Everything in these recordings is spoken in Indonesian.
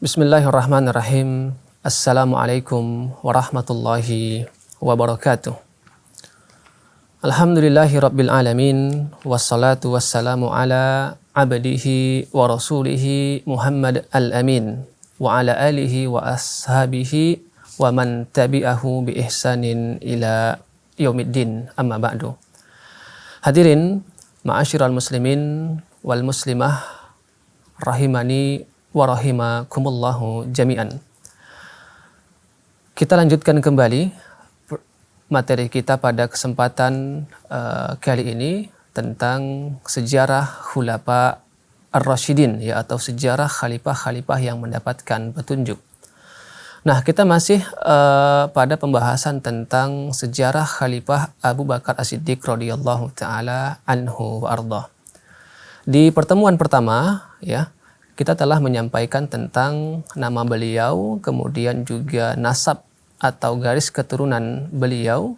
Bismillahirrahmanirrahim. Assalamualaikum warahmatullahi wabarakatuh. Alhamdulillahi rabbil alamin. Wassalatu wassalamu ala abdihi wa rasulihi Muhammad al-amin. Wa ala alihi wa ashabihi wa man tabi'ahu bi ihsanin ila yaumiddin, amma ba'du. Hadirin ma'asyiral muslimin wal muslimah rahimani wa rahimakumullahu jami'an. Kita lanjutkan kembali materi kita pada kesempatan kali ini tentang sejarah Khulafa Ar-Rasyidin, ya, atau sejarah khalifah-khalifah yang mendapatkan petunjuk. Nah, kita masih pada pembahasan tentang sejarah Khalifah Abu Bakar As-Siddiq radhiyallahu taala anhu wa ardhah. Di pertemuan pertama, ya, kita telah menyampaikan tentang nama beliau, kemudian juga nasab atau garis keturunan beliau,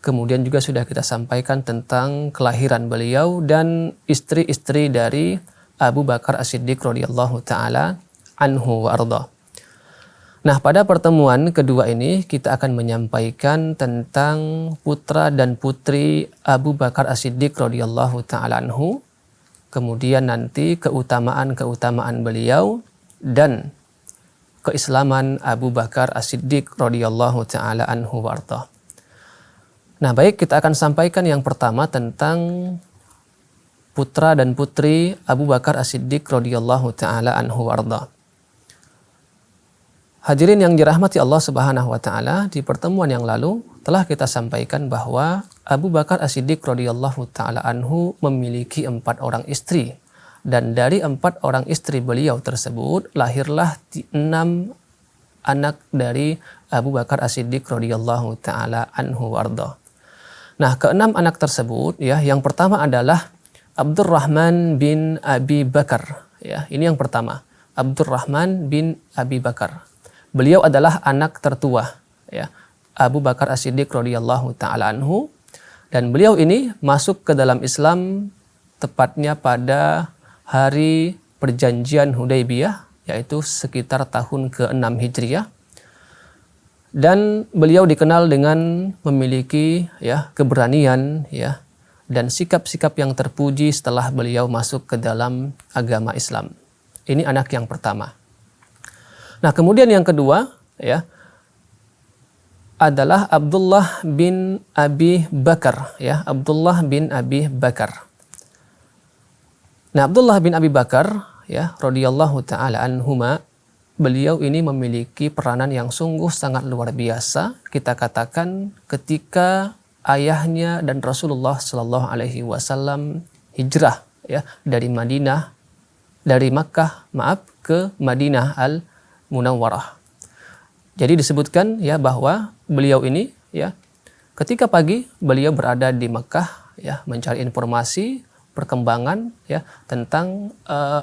kemudian juga sudah kita sampaikan tentang kelahiran beliau dan istri-istri dari Abu Bakar As-Siddiq radhiyallahu taala anhu wa ardhah. Nah, pada pertemuan kedua ini kita akan menyampaikan tentang putra dan putri Abu Bakar As-Siddiq radhiyallahu taala anhu, kemudian nanti keutamaan-keutamaan beliau dan keislaman Abu Bakar As-Siddiq radhiyallahu taala anhu wa ardhah. Nah, baik, kita akan sampaikan yang pertama tentang putra dan putri Abu Bakar As-Siddiq radhiyallahu taala anhu wa ardhah. Hadirin yang dirahmati Allah Subhanahu wa taala, di pertemuan yang lalu telah kita sampaikan bahwa Abu Bakar As-Siddiq radhiyallahu taala anhu memiliki 4 orang istri, dan dari 4 orang istri beliau tersebut lahirlah 6 anak dari Abu Bakar As-Siddiq radhiyallahu taala anhu warda. Nah, ke-6 anak tersebut, ya, yang pertama adalah Abdurrahman bin Abi Bakar, ya. Ini yang pertama, Abdurrahman bin Abi Bakar. Beliau adalah anak tertua, ya, Abu Bakar As-Siddiq radhiyallahu taala anhu, dan beliau ini masuk ke dalam Islam tepatnya pada hari perjanjian Hudaybiyah, yaitu sekitar tahun ke-6 Hijriah. Dan beliau dikenal dengan memiliki, ya, keberanian, ya, dan sikap-sikap yang terpuji setelah beliau masuk ke dalam agama Islam. Ini anak yang pertama. Nah, kemudian yang kedua, ya, adalah Abdullah bin Abi Bakar, ya, Abdullah bin Abi Bakar. Nah, Abdullah bin Abi Bakar, ya, radhiyallahu taala anhuma, beliau ini memiliki peranan yang sungguh sangat luar biasa. Kita katakan ketika ayahnya dan Rasulullah Shallallahu alaihi wasallam hijrah, ya, dari Makkah ke Madinah Al-Munawwarah. Jadi disebutkan, ya, bahwa beliau ini, ya, ketika pagi beliau berada di Makkah, ya, mencari informasi perkembangan, ya, tentang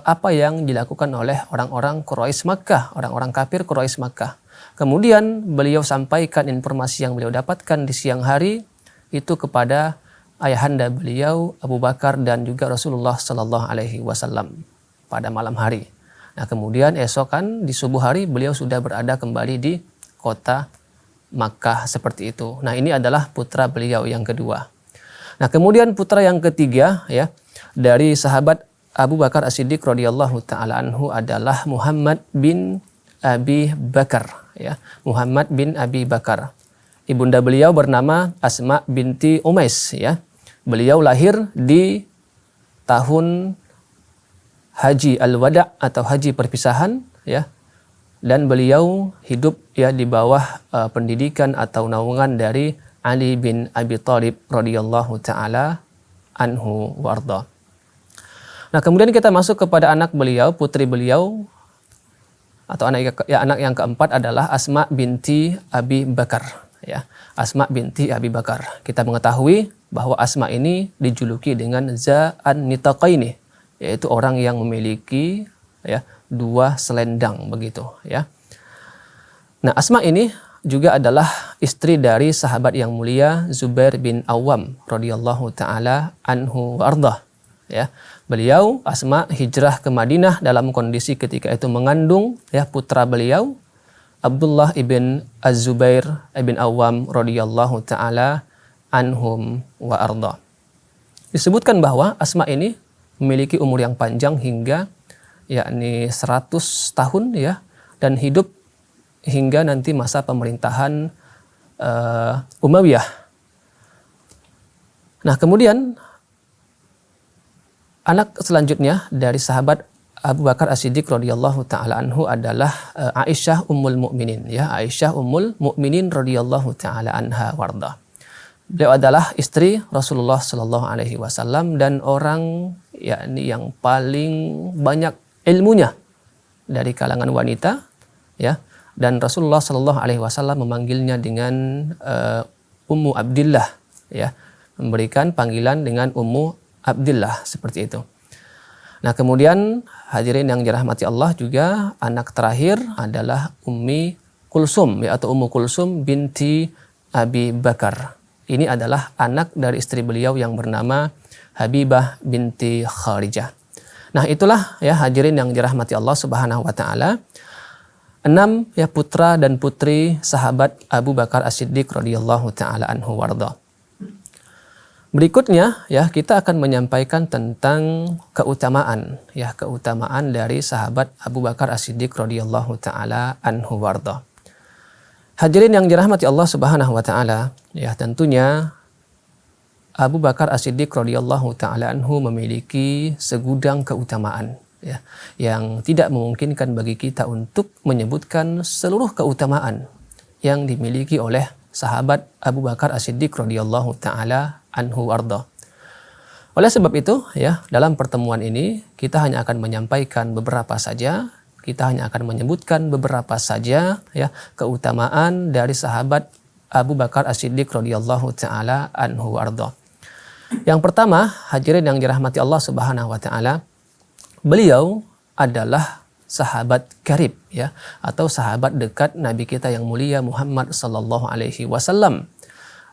apa yang dilakukan oleh orang-orang Quraisy Makkah, orang-orang kafir Quraisy Makkah. Kemudian beliau sampaikan informasi yang beliau dapatkan di siang hari itu kepada ayahanda beliau Abu Bakar dan juga Rasulullah Sallallahu Alaihi Wasallam pada malam hari. Nah, kemudian esokan di subuh hari beliau sudah berada kembali di kota Makkah, seperti itu. Nah, ini adalah putra beliau yang kedua. Nah, kemudian putra yang ketiga, ya, dari sahabat Abu Bakar As-Siddiq radhiyallahu taala anhu adalah Muhammad bin Abi Bakar, ya. Muhammad bin Abi Bakar. Ibunda beliau bernama Asma binti Umais, ya. Beliau lahir di tahun Haji Al-Wada' atau Haji Perpisahan, ya. Dan beliau hidup, ya, di bawah pendidikan atau naungan dari Ali bin Abi Thalib radhiyallahu taala anhu warda. Nah, kemudian kita masuk kepada anak beliau, putri beliau atau anak yang keempat adalah Asma binti Abi Bakar, ya. Asma binti Abi Bakar. Kita mengetahui bahwa Asma ini dijuluki dengan Za'an Nitaqaini, yaitu orang yang memiliki, ya, 2 selendang begitu, ya. Nah, Asma ini juga adalah istri dari sahabat yang mulia Zubair bin Awam radhiyallahu taala anhu wa ardhah, ya. Beliau Asma hijrah ke Madinah dalam kondisi ketika itu mengandung ya putra beliau Abdullah ibn Az-Zubair ibn Awam radhiyallahu taala anhum wa arda. Disebutkan bahwa Asma ini memiliki umur yang panjang hingga yakni 100 tahun ya, dan hidup hingga nanti masa pemerintahan Umayyah. Nah, kemudian anak selanjutnya dari sahabat Abu Bakar As-Siddiq radhiyallahu taala anhu adalah Aisyah Ummul Mukminin ya, Aisyah Ummul Mukminin radhiyallahu taala anha warda. Beliau adalah istri Rasulullah sallallahu alaihi wasallam dan orang yakni yang paling banyak ilmunya dari kalangan wanita ya, dan Rasulullah sallallahu alaihi wasallam memanggilnya dengan Ummu Abdillah ya, memberikan panggilan dengan Ummu Abdillah seperti itu. Nah, kemudian hadirin yang dirahmati Allah, juga anak terakhir adalah Ummi Kulsum ya, atau Ummu Kulsum binti Abi Bakar. Ini adalah anak dari istri beliau yang bernama Habibah binti Kharijah. Nah, itulah ya hadirin yang dirahmati Allah Subhanahu wa taala, 6 ya putra dan putri sahabat Abu Bakar As-Siddiq radhiyallahu taala anhu warda. Berikutnya ya kita akan menyampaikan tentang keutamaan ya, keutamaan dari sahabat Abu Bakar As-Siddiq radhiyallahu taala anhu warda. Hadirin yang dirahmati Allah Subhanahu wa taala, ya tentunya Abu Bakar As-Siddiq radhiyallahu taala anhu memiliki segudang keutamaan ya, yang tidak memungkinkan bagi kita untuk menyebutkan seluruh keutamaan yang dimiliki oleh sahabat Abu Bakar As-Siddiq radhiyallahu taala anhu warda. Oleh sebab itu ya, dalam pertemuan ini kita hanya akan menyampaikan beberapa saja, kita hanya akan menyebutkan beberapa saja ya keutamaan dari sahabat Abu Bakar As-Siddiq radhiyallahu taala anhu warda. Yang pertama, hadirin yang dirahmati Allah Subhanahu wa taala, beliau adalah sahabat karib ya, atau sahabat dekat Nabi kita yang mulia Muhammad sallallahu alaihi wasallam.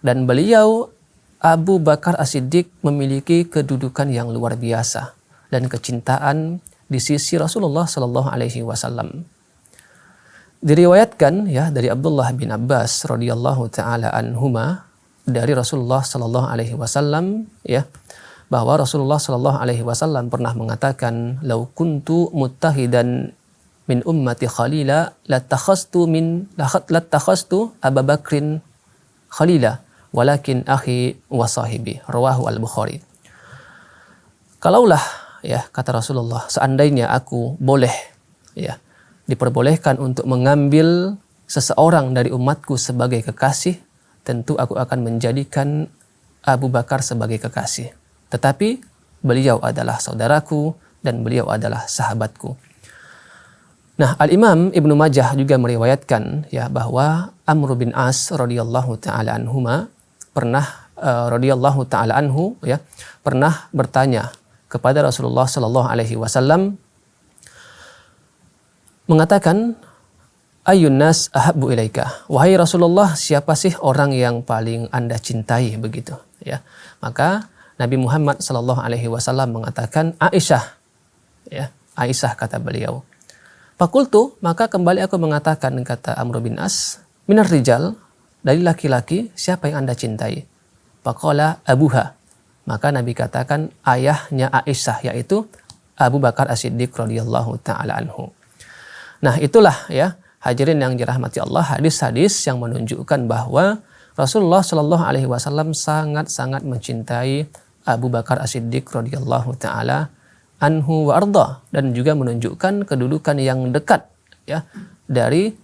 Dan beliau Abu Bakar As-Siddiq memiliki kedudukan yang luar biasa dan kecintaan di sisi Rasulullah sallallahu alaihi wasallam. Diriwayatkan ya dari Abdullah bin Abbas radhiyallahu taala anhuma dari Rasulullah sallallahu alaihi wasallam ya, bahwa Rasulullah sallallahu alaihi wasallam pernah mengatakan, "Lau kuntu muttahidan min ummati khalila latakhastu Abu Bakrin khalila walakin akhi wa sahibi." Rawahu al-Bukhari. Kalaulah ya kata Rasulullah, seandainya aku boleh ya diperbolehkan untuk mengambil seseorang dari umatku sebagai kekasih, tentu aku akan menjadikan Abu Bakar sebagai kekasih. Tetapi beliau adalah saudaraku dan beliau adalah sahabatku. Nah, Al-Imam Ibnu Majah juga meriwayatkan ya bahwa Amr bin As radhiyallahu taala anhuma radhiyallahu taala anhu ya pernah bertanya kepada Rasulullah sallallahu alaihi wasallam, mengatakan, "Ayyun nas ahabbu ilaika?" Wahai Rasulullah, siapa sih orang yang paling Anda cintai begitu ya? Maka Nabi Muhammad sallallahu alaihi wasallam mengatakan, Aisyah. Ya, Aisyah kata beliau. Fakultu, maka kembali aku mengatakan, kata Amr bin As, minar rijal, dari laki-laki siapa yang Anda cintai? Faqala abuha. Maka Nabi katakan ayahnya Aisyah, yaitu Abu Bakar As-Siddiq radhiyallahu taala anhu. Nah, itulah ya hadirin yang dirahmati Allah, hadis-hadis yang menunjukkan bahwa Rasulullah Shallallahu alaihi wasallam sangat-sangat mencintai Abu Bakar As-Siddiq radhiyallahu taala anhu wa arda, dan juga menunjukkan kedudukan yang dekat ya dari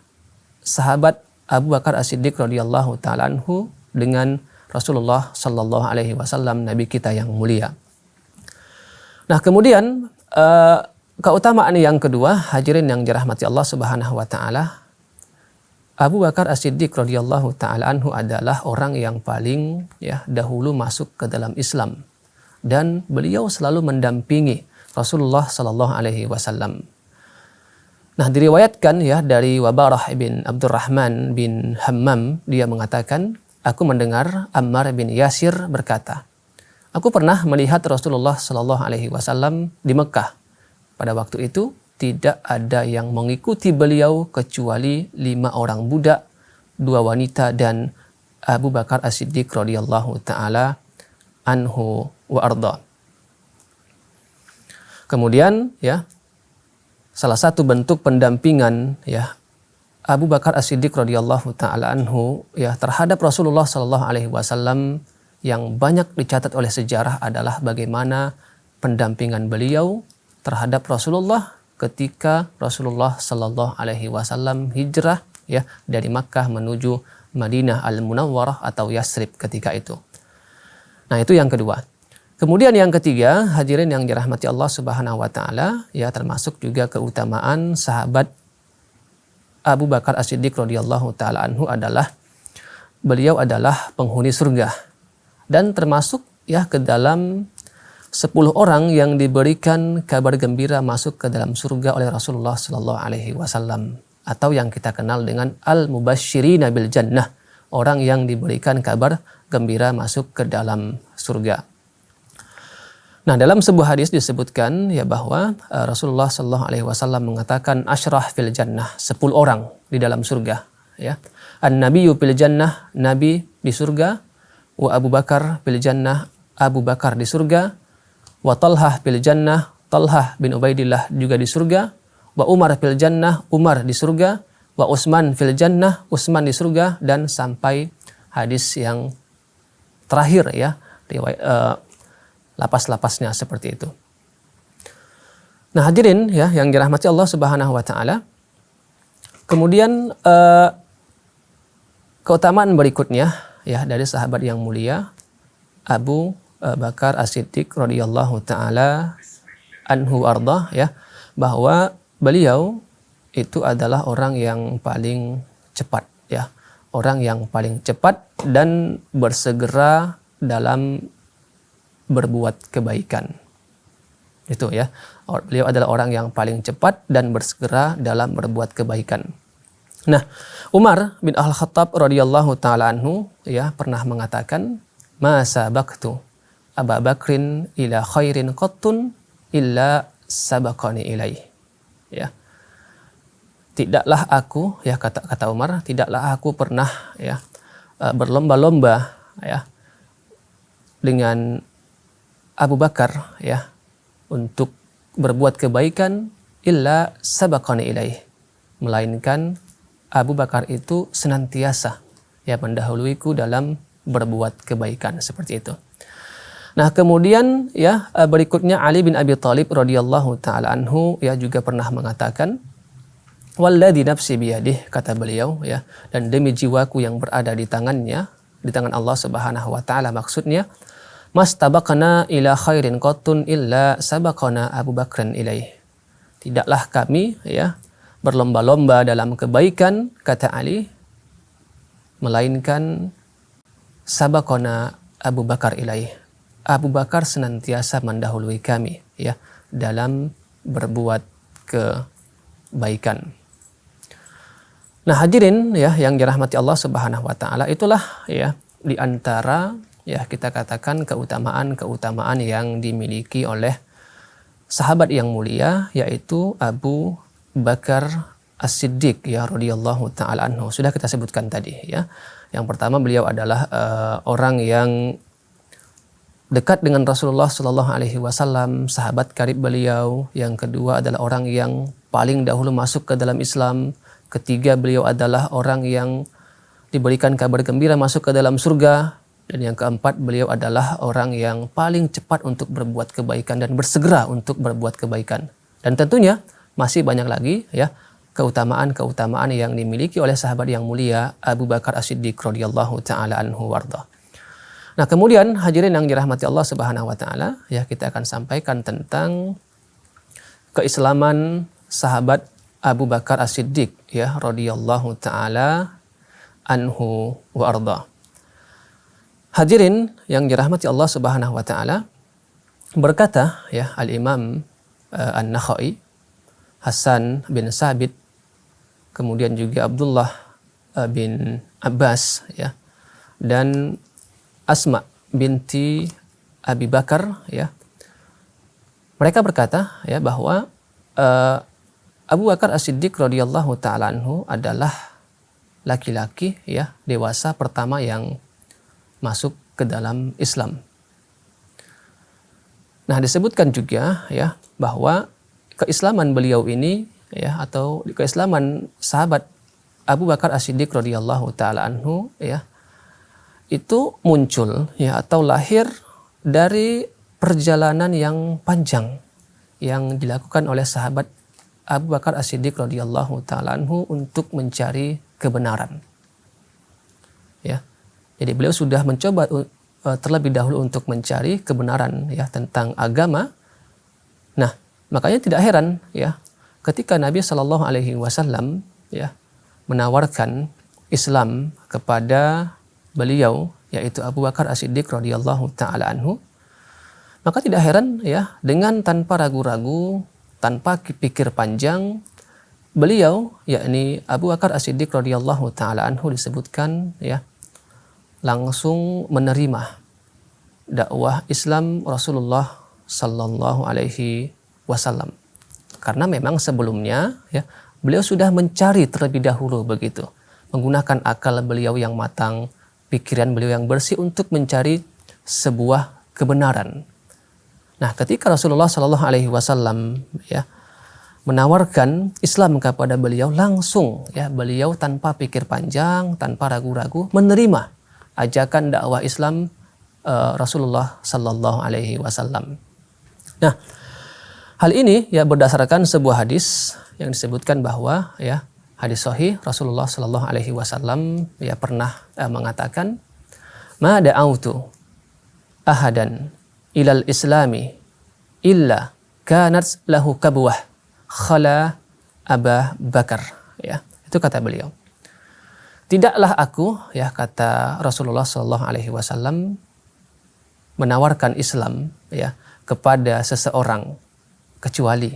sahabat Abu Bakar As-Siddiq radhiyallahu taala anhu dengan Rasulullah Shallallahu alaihi wasallam, nabi kita yang mulia. Nah, kemudian keutamaan yang kedua, hadirin yang dirahmati Allah Subhanahu wa taala, Abu Bakar As-Siddiq radhiyallahu taala anhu adalah orang yang paling ya dahulu masuk ke dalam Islam, dan beliau selalu mendampingi Rasulullah sallallahu alaihi wasallam. Nah, diriwayatkan ya dari Wabarah bin Abdurrahman bin Hammam, dia mengatakan, aku mendengar Ammar bin Yasir berkata, Aku pernah melihat Rasulullah Shallallahu Alaihi Wasallam di Mekah. Pada waktu itu tidak ada yang mengikuti beliau kecuali 5 orang budak, 2 wanita dan Abu Bakar As-Siddiq radhiyallahu taala anhu wa arda. Kemudian ya, salah satu bentuk pendampingan ya Abu Bakar As-Siddiq radhiyallahu taala anhu ya terhadap Rasulullah sallallahu alaihi wasallam yang banyak dicatat oleh sejarah adalah bagaimana pendampingan beliau terhadap Rasulullah ketika Rasulullah sallallahu alaihi wasallam hijrah ya dari Makkah menuju Madinah Al-Munawwarah atau Yasrib ketika itu. Nah, itu yang kedua. Kemudian yang ketiga, hadirin yang dirahmati Allah Subhanahu wa taala, ya termasuk juga keutamaan sahabat Abu Bakar As-Siddiq radhiyallahu taala anhu adalah beliau adalah penghuni surga dan termasuk ya ke dalam 10 orang yang diberikan kabar gembira masuk ke dalam surga oleh Rasulullah sallallahu alaihi wasallam atau yang kita kenal dengan al-mubasysyirina bil jannah, orang yang diberikan kabar gembira masuk ke dalam surga. Nah, dalam sebuah hadis disebutkan ya bahwa Rasulullah sallallahu alaihi wasallam mengatakan asyrah fil jannah, 10 orang di dalam surga ya. An-nabiyyu fil jannah, nabi di surga, wa Abu Bakar fil jannah, Abu Bakar di surga, wa Talhah fil jannah, Talhah bin Ubaidillah juga di surga, wa Umar fil jannah, Umar di surga, wa Utsman fil jannah, Utsman di surga, dan sampai hadis yang terakhir ya, riwayat lapas-lapasnya seperti itu. Nah, hadirin ya yang dirahmati Allah Subhanahu wa taala. Kemudian keutamaan berikutnya ya dari sahabat yang mulia Abu Bakar As-Siddiq radhiyallahu taala anhu arda ya, bahwa beliau itu adalah orang yang paling cepat ya, orang yang paling cepat dan bersegera dalam berbuat kebaikan. Itu ya. Beliau adalah orang yang paling cepat dan bersegera dalam berbuat kebaikan. Nah, Umar bin Al-Khattab radhiyallahu taala anhu ya pernah mengatakan, "Ma sabaqtu Abu Bakrin ila khairin qattun illa sabaqani ilaih." Ya. Tidaklah aku ya kata Umar, tidaklah aku pernah ya berlomba-lomba ya dengan Abu Bakar ya untuk berbuat kebaikan illa sabaqani ilaih, melainkan Abu Bakar itu senantiasa ya mendahuluiku dalam berbuat kebaikan seperti itu. Nah, kemudian ya berikutnya Ali bin Abi Thalib radhiyallahu taala anhu ya juga pernah mengatakan, "Walladzi nafsi biyadih," kata beliau ya, dan demi jiwaku yang berada di tangannya, di tangan Allah Subhanahu wa taala maksudnya, "Mastabaqana ila khairin qattun illa sabaqana Abu Bakran ilaih." Tidaklah kami ya berlomba-lomba dalam kebaikan, kata Ali, melainkan sabaqana Abu Bakar ilaih. Abu Bakar senantiasa mendahului kami ya dalam berbuat kebaikan. Nah, hadirin ya yang dirahmati Allah Subhanahu wa taala, itulah ya di antara ya kita katakan keutamaan-keutamaan yang dimiliki oleh sahabat yang mulia, yaitu Abu Bakar As-Siddiq ya radhiyallahu taala anhu. Sudah kita sebutkan tadi ya. Yang pertama, beliau adalah orang yang dekat dengan Rasulullah sallallahu alaihi wasallam, sahabat karib beliau. Yang kedua adalah orang yang paling dahulu masuk ke dalam Islam. Ketiga, beliau adalah orang yang diberikan kabar gembira masuk ke dalam surga. Dan yang keempat, beliau adalah orang yang paling cepat untuk berbuat kebaikan dan bersegera untuk berbuat kebaikan. Dan tentunya masih banyak lagi ya keutamaan-keutamaan yang dimiliki oleh sahabat yang mulia Abu Bakar As-Siddiq radhiyallahu taala anhu warda. Nah, kemudian hadirin yang dirahmati Allah Subhanahu wa taala, ya kita akan sampaikan tentang keislaman sahabat Abu Bakar As-Siddiq ya radhiyallahu taala anhu wa arda. Hadirin yang dirahmati Allah Subhanahu wa taala, berkata ya Al-Imam An-Nakhai, Hasan bin Sabit, kemudian juga Abdullah bin Abbas ya, dan Asma binti Abi Bakar, ya, mereka berkata ya bahwa Abu Bakar As-Siddiq radhiyallahu taala anhu adalah laki-laki ya dewasa pertama yang masuk ke dalam Islam. Nah, disebutkan juga ya bahwa keislaman beliau ini ya atau keislaman sahabat Abu Bakar As-Siddiq radhiyallahu taala anhu ya itu muncul ya atau lahir dari perjalanan yang panjang yang dilakukan oleh sahabat Abu Bakar As-Siddiq radhiyallahu taala anhu untuk mencari kebenaran. Ya. Jadi beliau sudah mencoba terlebih dahulu untuk mencari kebenaran ya tentang agama. Nah, makanya tidak heran ya ketika Nabi Shallallahu alaihi wasallam ya menawarkan Islam kepada beliau yaitu Abu Bakar As-Siddiq radhiyallahu taala anhu, maka tidak heran ya dengan tanpa ragu-ragu, tanpa pikir panjang, beliau yakni Abu Bakar As-Siddiq radhiyallahu taala anhu disebutkan ya langsung menerima dakwah Islam Rasulullah sallallahu alaihi wasallam. Karena memang sebelumnya ya beliau sudah mencari terlebih dahulu begitu, menggunakan akal beliau yang matang, pikiran beliau yang bersih untuk mencari sebuah kebenaran. Nah, ketika Rasulullah sallallahu alaihi wasallam ya menawarkan Islam kepada beliau, langsung ya beliau tanpa pikir panjang, tanpa ragu-ragu menerima ajakan dakwah Islam Rasulullah sallallahu alaihi wasallam. Nah, hal ini ya berdasarkan sebuah hadis yang disebutkan bahwa ya hadis sahih Rasulullah sallallahu alaihi wasallam ya pernah mengatakan, "Ma da'autu ahadan ilal islami illa kanat lahu kabwah khala Aba Bakar." Ya, itu kata beliau. Tidaklah aku ya kata Rasulullah sallallahu alaihi wasallam menawarkan Islam ya kepada seseorang kecuali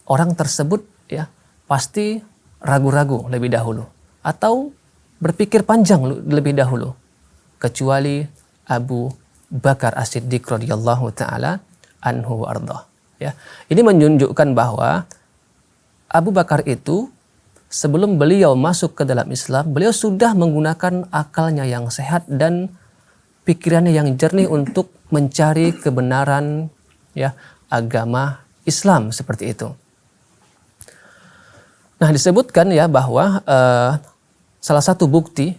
orang tersebut ya pasti ragu-ragu lebih dahulu atau berpikir panjang lebih dahulu kecuali Abu Bakar As-Siddiq radhiyallahu taala anhu arda. Ya, ini menunjukkan bahwa Abu Bakar itu sebelum beliau masuk ke dalam Islam, beliau sudah menggunakan akalnya yang sehat dan pikirannya yang jernih untuk mencari kebenaran ya agama Islam seperti itu. Nah, disebutkan ya bahwa salah satu bukti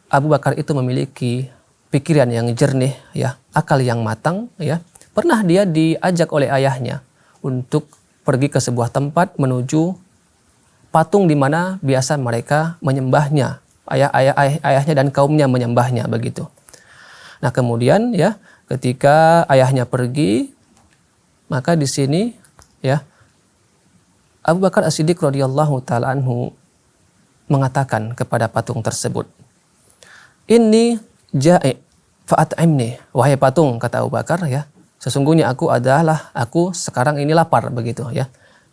Abu Bakar itu memiliki pikiran yang jernih ya, akal yang matang ya. Pernah dia diajak oleh ayahnya untuk pergi ke sebuah tempat menuju patung di mana biasa mereka menyembahnya, ayahnya dan kaumnya menyembahnya begitu. Nah, kemudian ya ketika ayahnya pergi, maka di sini ya Abu Bakar As-Siddiq radhiyallahu taala anhu mengatakan kepada patung tersebut, "Inni ja'i fa'at'imni." Wahai patung, kata Abu Bakar ya, sesungguhnya aku sekarang ini lapar begitu ya.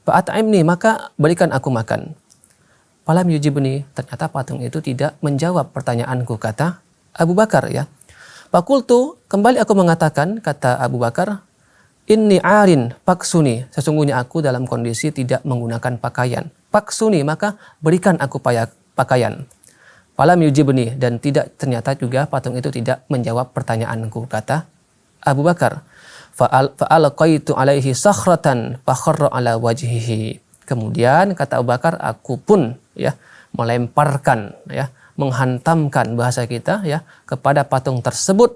Fa'at'imni, maka berikan aku makan. Falam yujibni, ternyata patung itu tidak menjawab pertanyaanku, kata Abu Bakar ya. Fakultu, kembali aku mengatakan, kata Abu Bakar, inni arin paksuni, sesungguhnya aku dalam kondisi tidak menggunakan pakaian. Paksuni, maka berikan aku pakaian. Falam yujibni, dan ternyata juga patung itu tidak menjawab pertanyaanku, kata Abu Bakar. Fa'alqaitu alaihi sakhratan fakharra ala wajhihi. Kemudian kata Abu Bakar, aku pun ya melemparkan ya, menghantamkan bahasa kita ya kepada patung tersebut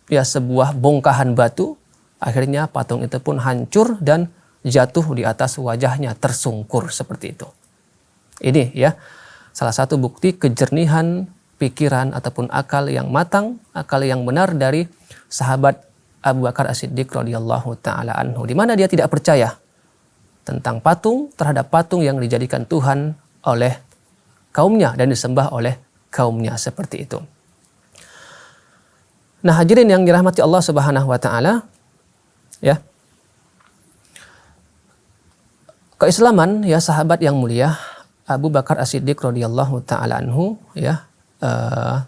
ya sebuah bongkahan batu. Akhirnya patung itu pun hancur dan jatuh di atas wajahnya tersungkur seperti itu. Ini ya salah satu bukti kejernihan pikiran ataupun akal yang matang, akal yang benar dari sahabat Abu Bakar As-Siddiq radhiyallahu taala anhu, di mana dia tidak percaya tentang patung, terhadap patung yang dijadikan Tuhan oleh kaumnya dan disembah oleh kaumnya seperti itu. Nah, hadirin yang dirahmati Allah Subhanahu wa taala, ya. Keislaman ya sahabat yang mulia Abu Bakar As-Siddiq radhiyallahu taala anhu ya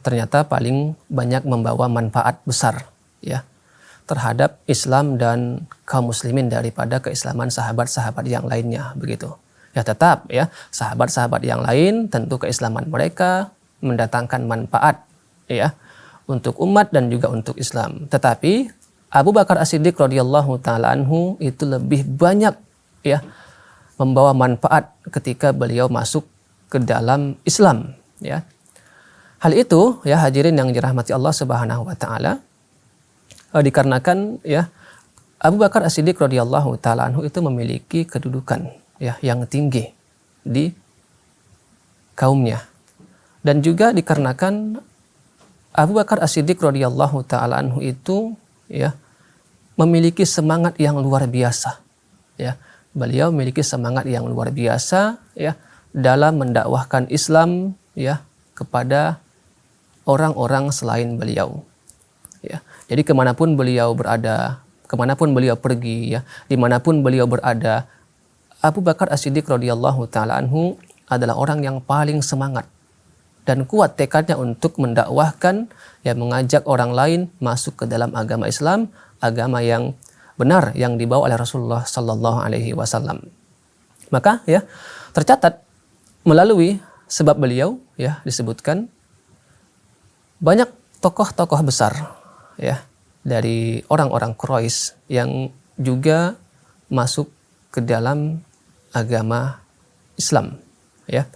ternyata paling banyak membawa manfaat besar ya terhadap Islam dan kaum muslimin daripada keislaman sahabat-sahabat yang lainnya begitu. Ya tetap ya, sahabat-sahabat yang lain tentu keislaman mereka mendatangkan manfaat ya untuk umat dan juga untuk Islam. Tetapi Abu Bakar As-Siddiq radhiyallahu taala anhu itu lebih banyak ya membawa manfaat ketika beliau masuk ke dalam Islam ya. Hal itu ya hadirin yang dirahmati Allah Subhanahu wa taala dikarenakan ya Abu Bakar As-Siddiq radhiyallahu taala anhu itu memiliki kedudukan ya yang tinggi di kaumnya, dan juga dikarenakan Abu Bakar As-Siddiq radhiyallahu taala anhu itu ya memiliki semangat yang luar biasa ya. Beliau memiliki semangat yang luar biasa ya dalam mendakwahkan Islam ya kepada orang-orang selain beliau ya. Jadi kemanapun beliau berada, kemanapun beliau pergi ya, dimanapun beliau berada, Abu Bakar As-Siddiq radhiyallahu taala anhu adalah orang yang paling semangat dan kuat tekadnya untuk mendakwahkan ya, mengajak orang lain masuk ke dalam agama Islam, agama yang benar yang dibawa oleh Rasulullah sallallahu alaihi wasallam. Maka ya tercatat melalui sebab beliau ya disebutkan banyak tokoh-tokoh besar ya dari orang-orang Quraisy yang juga masuk ke dalam agama Islam ya.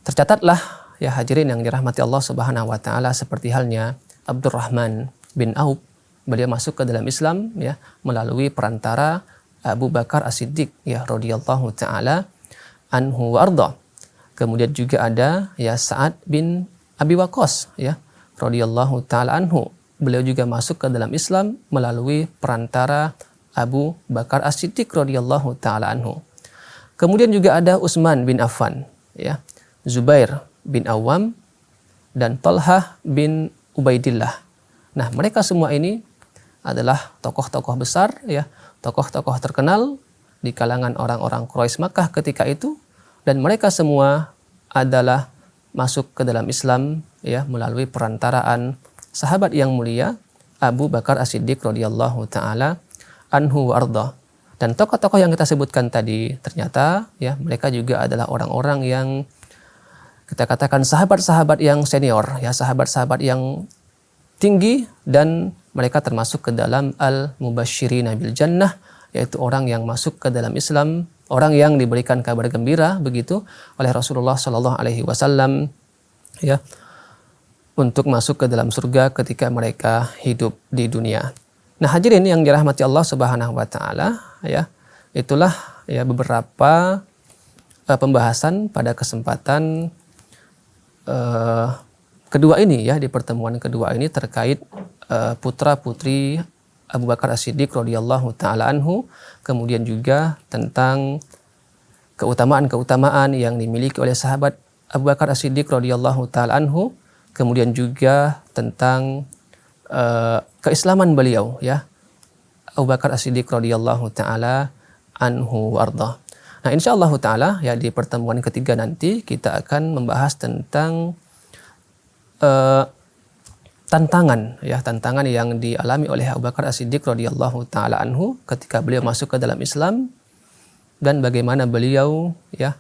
Tercatatlah ya hadirin yang dirahmati Allah Subhanahu wa taala seperti halnya Abdurrahman bin Auf, beliau masuk ke dalam Islam ya melalui perantara Abu Bakar As-Siddiq ya radhiyallahu taala anhu wa arda. Kemudian juga ada ya Sa'ad bin Abi Waqqas ya radhiyallahu taala anhu, beliau juga masuk ke dalam Islam melalui perantara Abu Bakar As-Siddiq radhiyallahu taala anhu. Kemudian juga ada Utsman bin Affan, ya, Zubair bin Awam, dan Talhah bin Ubaidillah. Nah, mereka semua ini adalah tokoh-tokoh besar, ya, tokoh-tokoh terkenal di kalangan orang-orang Quraisy Makkah ketika itu, dan mereka semua adalah masuk ke dalam Islam, ya, melalui perantaraan sahabat yang mulia Abu Bakar As-Siddiq radhiyallahu taala anhu wa arda. Dan tokoh-tokoh yang kita sebutkan tadi ternyata ya mereka juga adalah orang-orang yang kita katakan sahabat-sahabat yang senior, ya, sahabat-sahabat yang tinggi, dan mereka termasuk ke dalam al-mubasysyirina bil jannah, yaitu orang yang masuk ke dalam Islam, orang yang diberikan kabar gembira begitu oleh Rasulullah Shallallahu alaihi wasallam, ya, untuk masuk ke dalam surga ketika mereka hidup di dunia. Nah, hadirin yang dirahmati Allah Subhanahu wa taala, ya, itulah ya beberapa pembahasan pada kesempatan kedua ini, ya, di pertemuan kedua ini terkait putra-putri Abu Bakar As-Siddiq radhiyallahu taala anhu, kemudian juga tentang keutamaan-keutamaan yang dimiliki oleh sahabat Abu Bakar As-Siddiq radhiyallahu taala anhu, kemudian juga tentang keislaman beliau, ya, Abu Bakar As-Siddiq radhiyallahu taala anhu warda. Nah, insyaallah taala ya di pertemuan ketiga nanti kita akan membahas tentang tantangan, ya, tantangan yang dialami oleh Abu Bakar As-Siddiq radhiyallahu taala anhu ketika beliau masuk ke dalam Islam, dan bagaimana beliau, ya,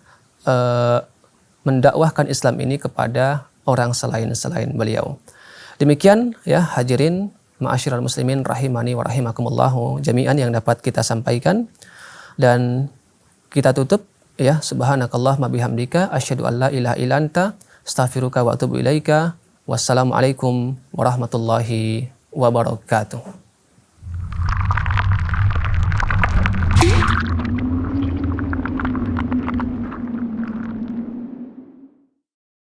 mendakwahkan Islam ini kepada orang selain beliau. Demikian, ya, hadirin ma'asyiral muslimin rahimani wa rahimakumullah jami'an yang dapat kita sampaikan, dan kita tutup, ya, subhanakallahumma bihamdika asyhadu an la ilaha illa anta astaghfiruka wa atubu ilaika. Wassalamualaikum warahmatullahi wabarakatuh.